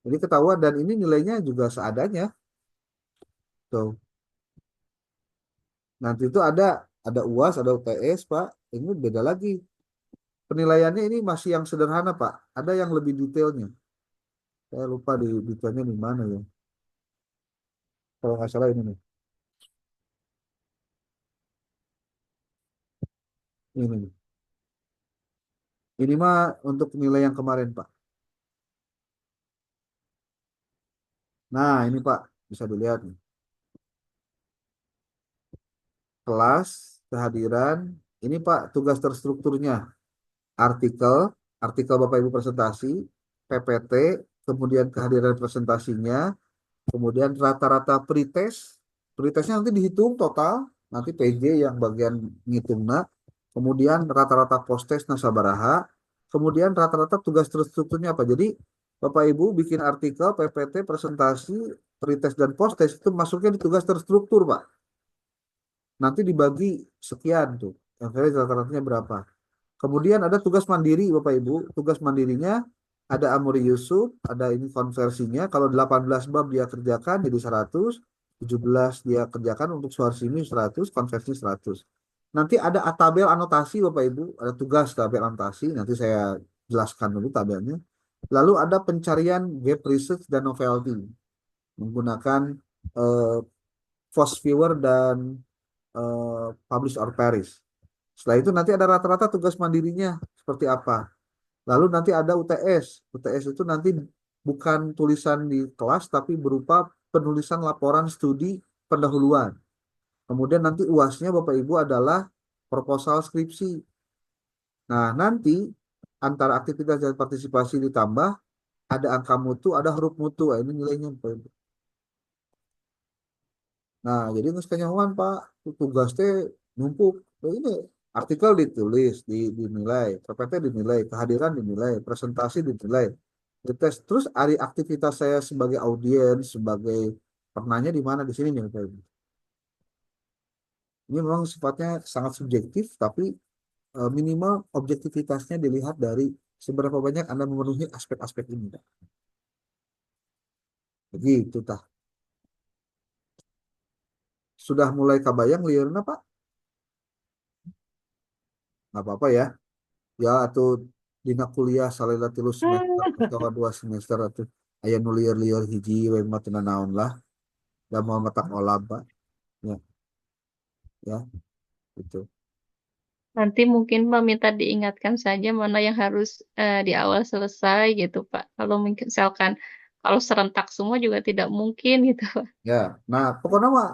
ini ketahuan dan ini nilainya juga seadanya. Tuh. Nanti itu ada UAS, ada UTS, Pak. Ini beda lagi. Penilaiannya ini masih yang sederhana, Pak. Ada yang lebih detailnya. Saya lupa di detailnya di mana ya. Kalau nggak salah ini nih. Ini nih. Ini mah untuk nilai yang kemarin, Pak. Nah, ini Pak, bisa dilihat nih. Kelas, kehadiran, ini Pak tugas terstrukturnya. Artikel, artikel Bapak Ibu presentasi, PPT, kemudian kehadiran presentasinya, kemudian rata-rata pretest, pretestnya nanti dihitung total, nanti PJ yang bagian ngitungnya, kemudian rata-rata posttest nasabaraha, kemudian rata-rata tugas terstrukturnya apa. Jadi Bapak Ibu bikin artikel, PPT, presentasi, pretest dan posttest itu masuknya di tugas terstruktur Pak. Nanti dibagi sekian tuh, yang saya rata-ratanya berapa. Kemudian ada tugas mandiri Bapak Ibu. Tugas mandirinya ada Amri Yusuf, ada ini konversinya. Kalau 18 bab dia kerjakan jadi 100, 17 dia kerjakan untuk Suharsini 100, konversi 100. Nanti ada tabel anotasi Bapak Ibu, ada tugas tabel anotasi, nanti saya jelaskan dulu tabelnya. Lalu ada pencarian gap research dan novelty menggunakan eh, Fast Viewer dan Publish or Perish. Setelah itu nanti ada rata-rata tugas mandirinya seperti apa. Lalu nanti ada UTS. UTS itu nanti bukan tulisan di kelas tapi berupa penulisan laporan studi pendahuluan. Kemudian nanti UASnya Bapak Ibu adalah proposal skripsi. Nah, nanti antara aktivitas dan partisipasi ditambah ada angka mutu, ada huruf mutu. Nah, ini nilainya Bapak Ibu. Nah, jadi nggak kenyawan Pak, tugas teh numpuk. Nah, ini artikel ditulis, dinilai, PPT dinilai, kehadiran dinilai, presentasi dinilai, dites. Terus hari aktivitas saya sebagai audiens, sebagai penanya di mana di sini nih Bapak Ibu. Ini memang sifatnya sangat subjektif, tapi minimal objektivitasnya dilihat dari seberapa banyak Anda memenuhi aspek-aspek ini. Pak. Begitu tah. Sudah mulai kabayang liurna Pak? Nggak apa-apa ya. Ya atau dina kuliah salela 3 semester atau 2 semester atau aya nu lieur-lieur hiji we mah teu naon lah da mau matak olah Pak ya ya gitu. Nanti mungkin Pak minta diingatkan saja mana yang harus di awal selesai gitu Pak. Kalau misalkan kalau serentak semua juga tidak mungkin gitu Pak. Ya, nah pokoknya mah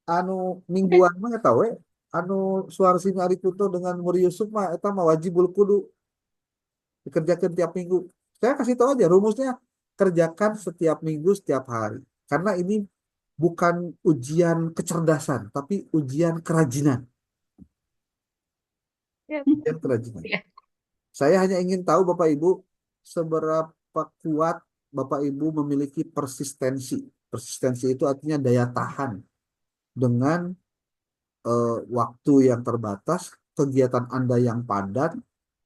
anu mingguan mah eta we anu Suharsini Arikuto dengan Muri Yusuf mah eta mah wajibul kudu dikerjakan tiap minggu. Saya kasih tahu aja rumusnya, kerjakan setiap minggu setiap hari. Karena ini bukan ujian kecerdasan, tapi ujian kerajinan. Ya. Ujian kerajinan. Ya. Saya hanya ingin tahu Bapak Ibu seberapa kuat Bapak Ibu memiliki persistensi. Persistensi itu artinya daya tahan dengan waktu yang terbatas, kegiatan Anda yang padat,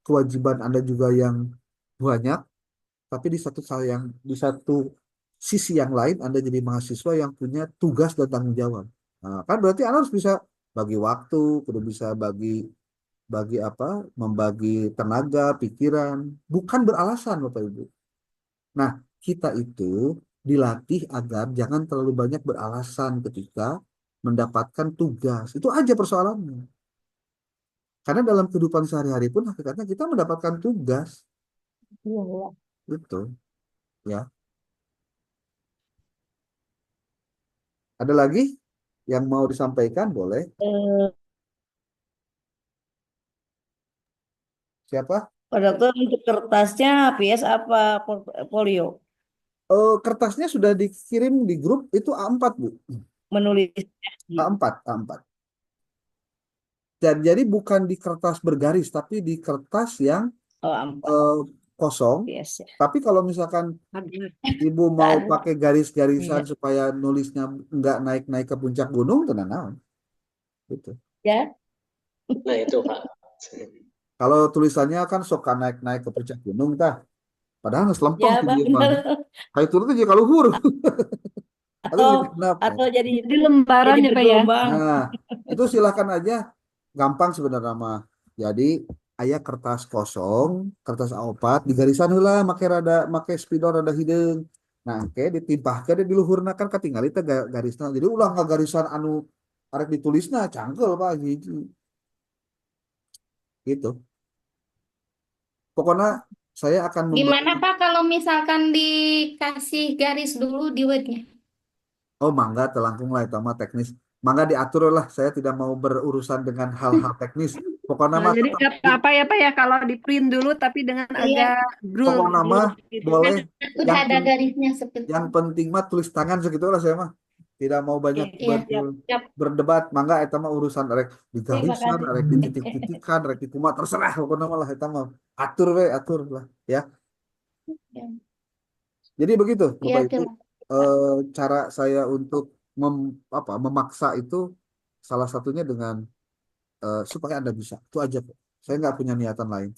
kewajiban Anda juga yang banyak, tapi di satu sisi yang lain Anda jadi mahasiswa yang punya tugas dan tanggung jawab. Nah, kan berarti Anda harus bisa bagi waktu, kudu bisa bagi bagi apa? Membagi tenaga, pikiran, bukan beralasan Bapak Ibu. Nah, kita itu dilatih agar jangan terlalu banyak beralasan ketika mendapatkan tugas. Itu aja persoalannya. Karena dalam kehidupan sehari-hari pun hakikatnya kita mendapatkan tugas. Iya, iya. Gitu, ya. Ada lagi yang mau disampaikan? Boleh. Eh, Siapa? Pak Dokter untuk kertasnya PS apa folio Kertasnya sudah dikirim di grup itu A4, Bu. menulisnya? A4, A4. Dan jadi bukan di kertas bergaris, tapi di kertas yang Oh, A4 kosong. PS ya. Tapi kalau misalkan Aduh. Ibu Nggak mau ada. pakai garis-garisan Iya. supaya nulisnya nggak naik-naik ke puncak gunung, tenang. Gitu. Ya. Nah itu Pak. Kalau tulisannya kan sok naik-naik ke puncak gunung, tah. Padahal nggak selempang Ya, tuh Pak, dia mah. benar. Kayak turun aja kalau luhur. Atau Atau jadi kenapa? atau jadi Di lembaran jadi ya Pak ya. bergelombang. Nah, itu silakan aja. Gampang sebenarnya mah. Jadi, aya kertas kosong, kertas A4, digarisan heula make spidol rada hideung. Nah, oke ditimpahkeun di luhurna kan katingali teh garisna. Jadi ulah ngagarisan anu arek ditulisna cangkel Pak hiji. Gitu. Pokoknya saya akan Gimana memberi Pak kalau misalkan dikasih garis dulu di wordnya? oh mangga telangkung lah itu mah teknis. Mangga diatur lah, saya tidak mau berurusan dengan hal-hal teknis. Pokoknya Nah, mah jadi tetap nggak apa-apa ya Pak ya kalau di print dulu tapi dengan Iya, agak pokoknya blur mah gitu. boleh udah yang ada garisnya seperti yang penting mah tulis tangan segitu lah saya mah. Tidak mau banyak Iya, siap. berdebat, mangga eta mah urusan rek Terima digarisan, kasih. rek dititik-titikan, rek dikumat terserah pokoknya mah lah eta mah atur we atur lah ya. Ya, Jadi begitu iya, Bapak Ibu terima kasih Pak. cara saya untuk memaksa itu salah satunya dengan supaya Anda bisa. Itu aja kok. Saya nggak punya niatan lain.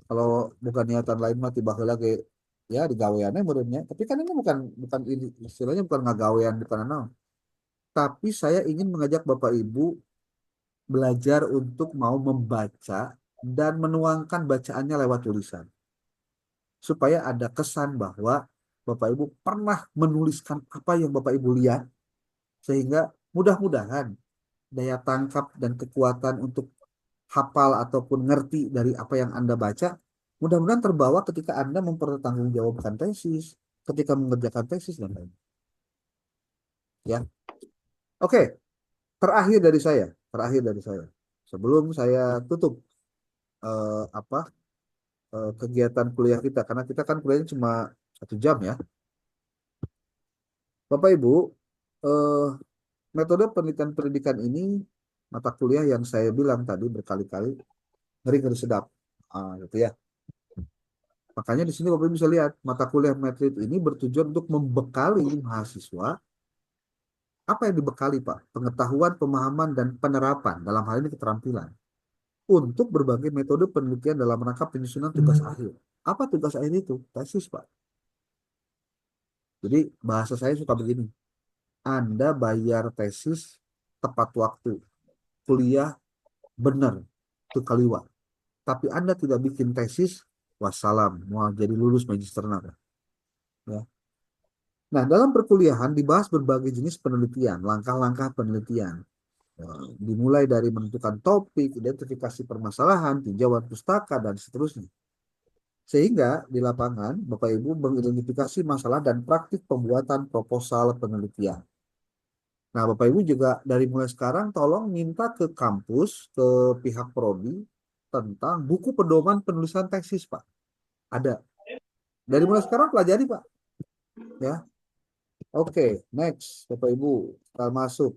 Kalau bukan niatan lain mah tiba lagi ya digaweannya menurutnya. Tapi kan ini bukan bukan ini istilahnya bukan ngagawean bukan naon. Tapi saya ingin mengajak Bapak Ibu belajar untuk mau membaca dan menuangkan bacaannya lewat tulisan. Supaya ada kesan bahwa Bapak Ibu pernah menuliskan apa yang Bapak Ibu lihat sehingga mudah-mudahan daya tangkap dan kekuatan untuk hafal ataupun ngerti dari apa yang Anda baca, mudah-mudahan terbawa ketika Anda mempertanggungjawabkan tesis, ketika mengerjakan tesis dan lain. Ya, oke. Terakhir dari saya. Sebelum saya tutup apa kegiatan kuliah kita, karena kita kan kuliahnya cuma 1 jam ya. Bapak Ibu, eh, metode penelitian pendidikan ini mata kuliah yang saya bilang tadi berkali-kali ngeri-ngeri sedap, gitu ya. Makanya di sini Bapak Ibu bisa lihat mata kuliah metode ini bertujuan untuk membekali mahasiswa apa yang dibekali Pak? Pengetahuan, pemahaman, dan penerapan dalam hal ini keterampilan untuk berbagai metode penelitian dalam rangka penyusunan tugas akhir. Apa tugas akhir itu? Tesis Pak. Jadi bahasa saya suka begini. Anda bayar tesis tepat waktu, kuliah benar, itu kaliwat. Tapi Anda tidak bikin tesis, wassalam, mau jadi lulus magisterna. Ya. Nah, dalam perkuliahan dibahas berbagai jenis penelitian, langkah-langkah penelitian. Dimulai dari menentukan topik, identifikasi permasalahan, tinjauan pustaka, dan seterusnya. Sehingga di lapangan, Bapak Ibu mengidentifikasi masalah dan praktik pembuatan proposal penelitian. Nah, Bapak Ibu juga dari mulai sekarang tolong minta ke kampus, ke pihak prodi tentang buku pedoman penulisan tesis, Pak. Ada. Dari mulai sekarang pelajari, Pak. Ya. Oke, next, Bapak Ibu, kita masuk.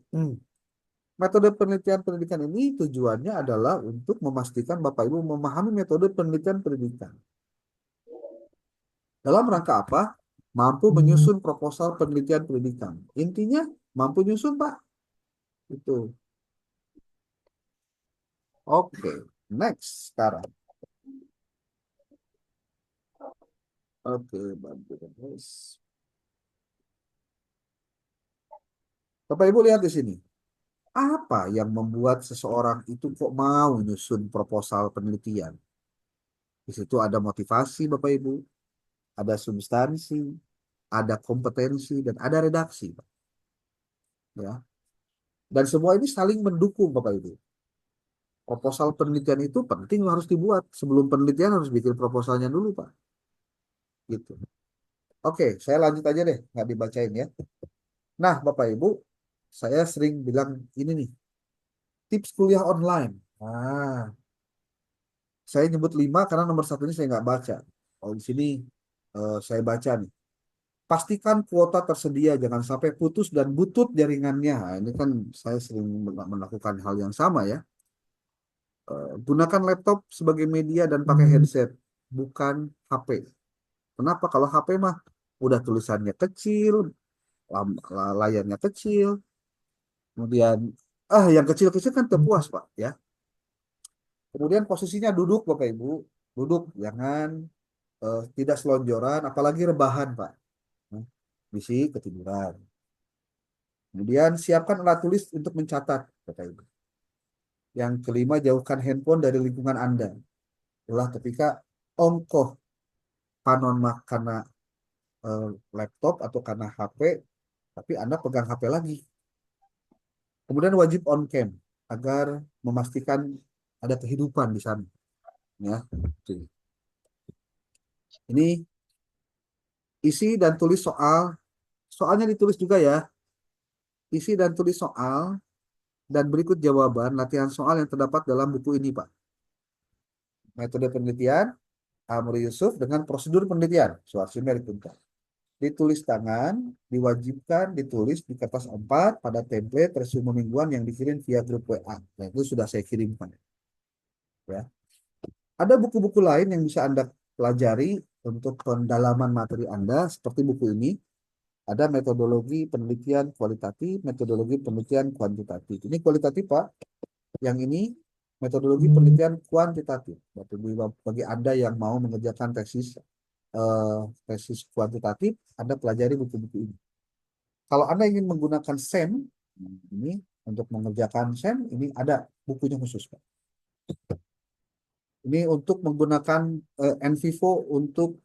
Metode penelitian pendidikan ini tujuannya adalah untuk memastikan Bapak Ibu memahami metode penelitian pendidikan. Dalam rangka apa? Mampu menyusun proposal penelitian pendidikan. Intinya, mampu nyusun, Pak. Itu. Oke, next sekarang. Oke, bantu guys. Bapak Ibu lihat di sini. Apa yang membuat seseorang itu kok mau nyusun proposal penelitian? Di situ ada motivasi, Bapak Ibu, ada substansi, ada kompetensi, dan ada redaksi, Pak. Ya. Dan semua ini saling mendukung, Bapak Ibu. Proposal penelitian itu penting harus dibuat. Sebelum penelitian harus bikin proposalnya dulu, Pak. Gitu. Oke, saya lanjut aja deh, nggak dibacain ya. Nah, Bapak Ibu, saya sering bilang ini nih, tips kuliah online. Nah, saya nyebut 5 karena nomor 1 ini saya nggak baca. Oh, di sini saya baca nih. Pastikan kuota tersedia, jangan sampai putus dan butut jaringannya. Nah, ini kan saya sering melakukan hal yang sama ya. Gunakan laptop sebagai media dan pakai headset, bukan HP. Kenapa? Kalau HP mah udah tulisannya kecil, layarnya kecil, kemudian yang kecil-kecil kan terpuas, Pak, ya. Kemudian posisinya duduk, Bapak Ibu, duduk, jangan tidak selonjoran, apalagi rebahan, Pak. Bisi ketiduran. Kemudian siapkan alat tulis untuk mencatat, Bapak Ibu. Yang kelima, jauhkan handphone dari lingkungan Anda. Ulah ketika ongkoh panon karena laptop atau karena HP, tapi Anda pegang HP lagi. Kemudian wajib on cam agar memastikan ada kehidupan di sana. Ya. Ini isi dan tulis soal. Soalnya ditulis juga ya. Isi dan tulis soal dan berikut jawaban latihan soal yang terdapat dalam buku ini, Pak. Metode penelitian Amri Yusuf dengan prosedur penelitian. Suarsimer ditunjukkan. Ditulis tangan, diwajibkan ditulis di kertas 4 pada template resume mingguan yang dikirim via grup WA. Nah, itu sudah saya kirimkan. Ya. Ada buku-buku lain yang bisa Anda pelajari untuk pendalaman materi Anda, seperti buku ini. Ada metodologi penelitian kualitatif, metodologi penelitian kuantitatif. Ini kualitatif, Pak. Yang ini metodologi penelitian kuantitatif. Bagi Anda yang mau mengerjakan tesis kuantitatif, Anda pelajari buku-buku ini. Kalau Anda ingin menggunakan SEM, ini untuk mengerjakan SEM, ini ada bukunya khusus, Pak. Ini untuk menggunakan NVivo untuk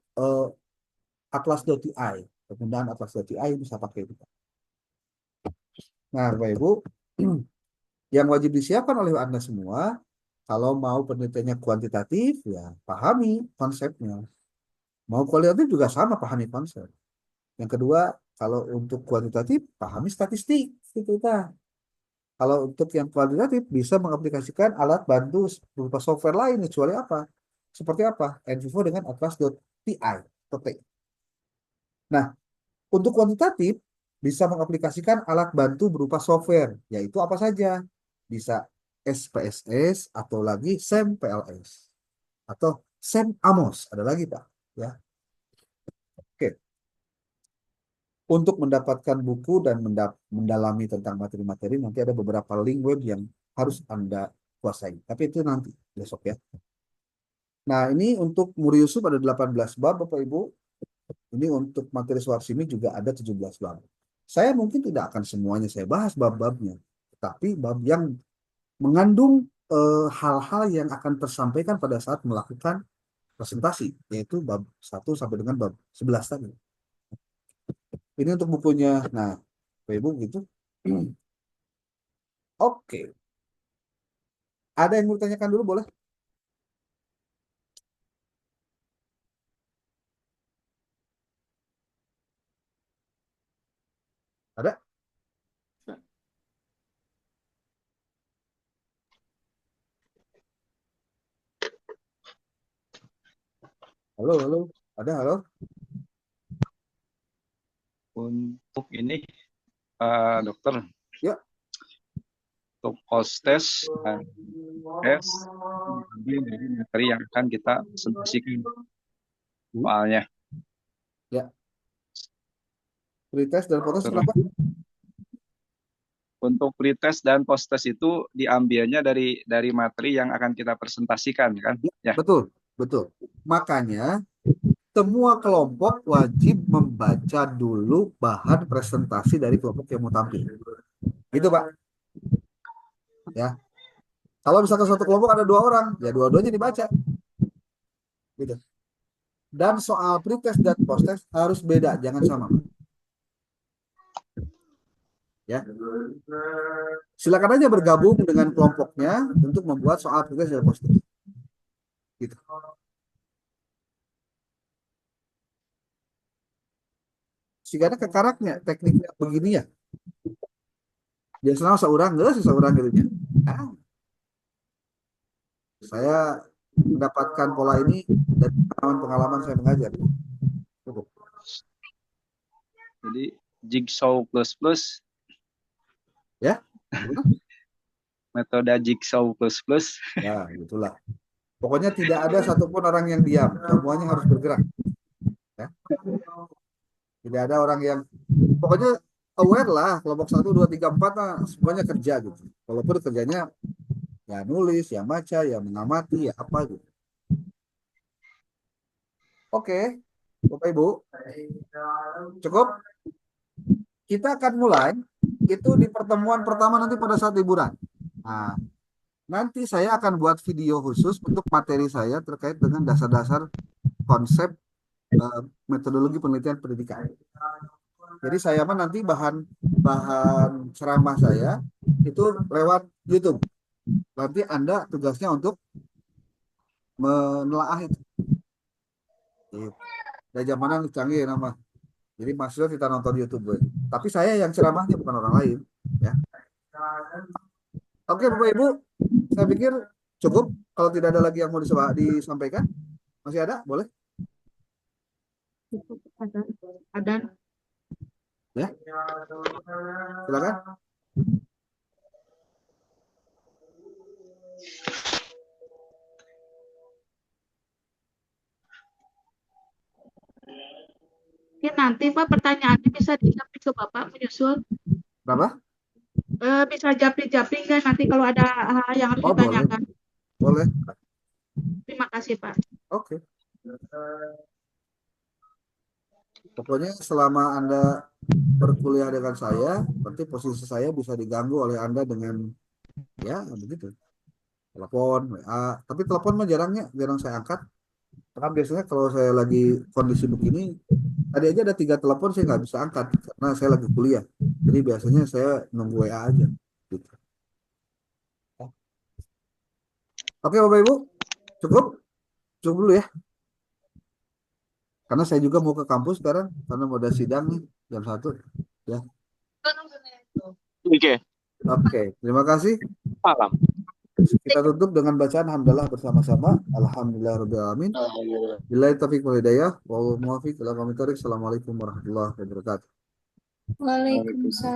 atlas.ai. Penggunaan atlas.ai bisa pakai itu, Pak. Nah, Bapak Ibu, yang wajib disiapkan oleh Anda semua, kalau mau penelitiannya kuantitatif, ya pahami konsepnya. Mau kualitatif juga sama, pahami konsep. Yang kedua, kalau untuk kuantitatif, pahami statistik. Gitu, Pak. Kalau untuk yang kualitatif, bisa mengaplikasikan alat bantu berupa software lain, kecuali apa? Seperti apa? NVivo dengan atlas.ti. Nah, untuk kuantitatif, bisa mengaplikasikan alat bantu berupa software, yaitu apa saja? Bisa SPSS atau lagi SEM PLS. Atau SEM AMOS, ada lagi, Pak. Ya. Oke. Untuk mendapatkan buku dan mendalami tentang materi-materi, nanti ada beberapa link web yang harus Anda kuasai. Tapi itu nanti, besok ya. Nah, ini untuk Muri Yusuf ada 18 bab, Bapak Ibu. Ini untuk materi Suharsimi juga ada 17 bab. Saya mungkin tidak akan semuanya saya bahas bab-babnya. Tapi bab yang mengandung hal-hal yang akan tersampaikan pada saat melakukan presentasi. Yaitu bab 1 sampai dengan bab 11 tadi. Ini untuk bukunya. Nah, Bapak Ibu gitu. Oke. Ada yang mau ditanyakan dulu boleh? Ada? Halo, halo. Ada, halo? Untuk ini, dokter, Ya. untuk post test dan tes diambil dari materi yang akan kita presentasikan soalnya. Ya. Pretest dan post Terus kenapa? untuk pretest dan post test itu diambilnya dari materi yang akan kita presentasikan kan? Ya. Betul, betul. Makanya semua kelompok wajib membaca dulu bahan presentasi dari kelompok yang mau tampil. Gitu, Pak. Ya. Kalau misalkan satu kelompok ada 2 orang, ya dua-duanya dibaca. Gitu. Dan soal pretest dan post-test harus beda, jangan sama. Ya. Silakan aja bergabung dengan kelompoknya untuk membuat soal pretest dan post-test. Gitu. Sehingga kekaraknya tekniknya begini ya. Biasanya seorang enggak seseorang gitu ya. Nah, saya mendapatkan pola ini dari pengalaman saya mengajar. Cukup. Jadi jigsaw plus plus. Ya. Metode jigsaw plus plus. Ya, itulah. Pokoknya tidak ada satupun orang yang diam, semuanya harus bergerak. Ya. Tidak ada orang yang, pokoknya aware lah, kelompok 1, 2, 3, 4 lah, semuanya kerja gitu. Walaupun kerjanya ya nulis, ya baca, ya mengamati, ya apa gitu. Oke, Bapak Ibu, cukup. Kita akan mulai itu di pertemuan pertama nanti pada saat liburan. Nah, nanti saya akan buat video khusus untuk materi saya terkait dengan dasar-dasar konsep metodologi penelitian pendidikan. Jadi saya mah nanti bahan ceramah saya itu lewat YouTube. Nanti Anda tugasnya untuk menelaah itu. Dari zamanan canggih nama. Jadi maksudnya kita nonton YouTube, boy. Tapi saya yang ceramahnya bukan orang lain, ya. Oke, Bapak Ibu, saya pikir cukup. Kalau tidak ada lagi yang mau disampaikan, masih ada? Boleh? Ada. Ya. Silakan. Mungkin nanti Pak pertanyaannya bisa dijawab ke Bapak menyusul. Berapa? Bisa japri-japri nggak nanti kalau ada hal yang harus Oh, boleh. ditanyakan. Boleh. Terima kasih Pak. Oke. Pokoknya selama Anda berkuliah dengan saya, berarti posisi saya bisa diganggu oleh Anda dengan ya begitu. Telepon, WA. Tapi telepon mah jarang saya angkat. Karena biasanya kalau saya lagi kondisi begini, tadi aja ada 3 telepon saya nggak bisa angkat karena saya lagi kuliah. Jadi biasanya saya nunggu WA aja. Gitu. Oke Bapak Ibu, cukup dulu ya. Karena saya juga mau ke kampus sekarang karena mau ada sidang nih jam 1 ya. Oke, terima kasih. Malam. Kita tutup dengan bacaan hamdalah bersama-sama. Alhamdulillahirabbil alamin. Billahi taufiq wal hidayah. Wallahu muwaffiq ila aqwamit thoriq. Assalamualaikum warahmatullahi wabarakatuh. Waalaikumsalam.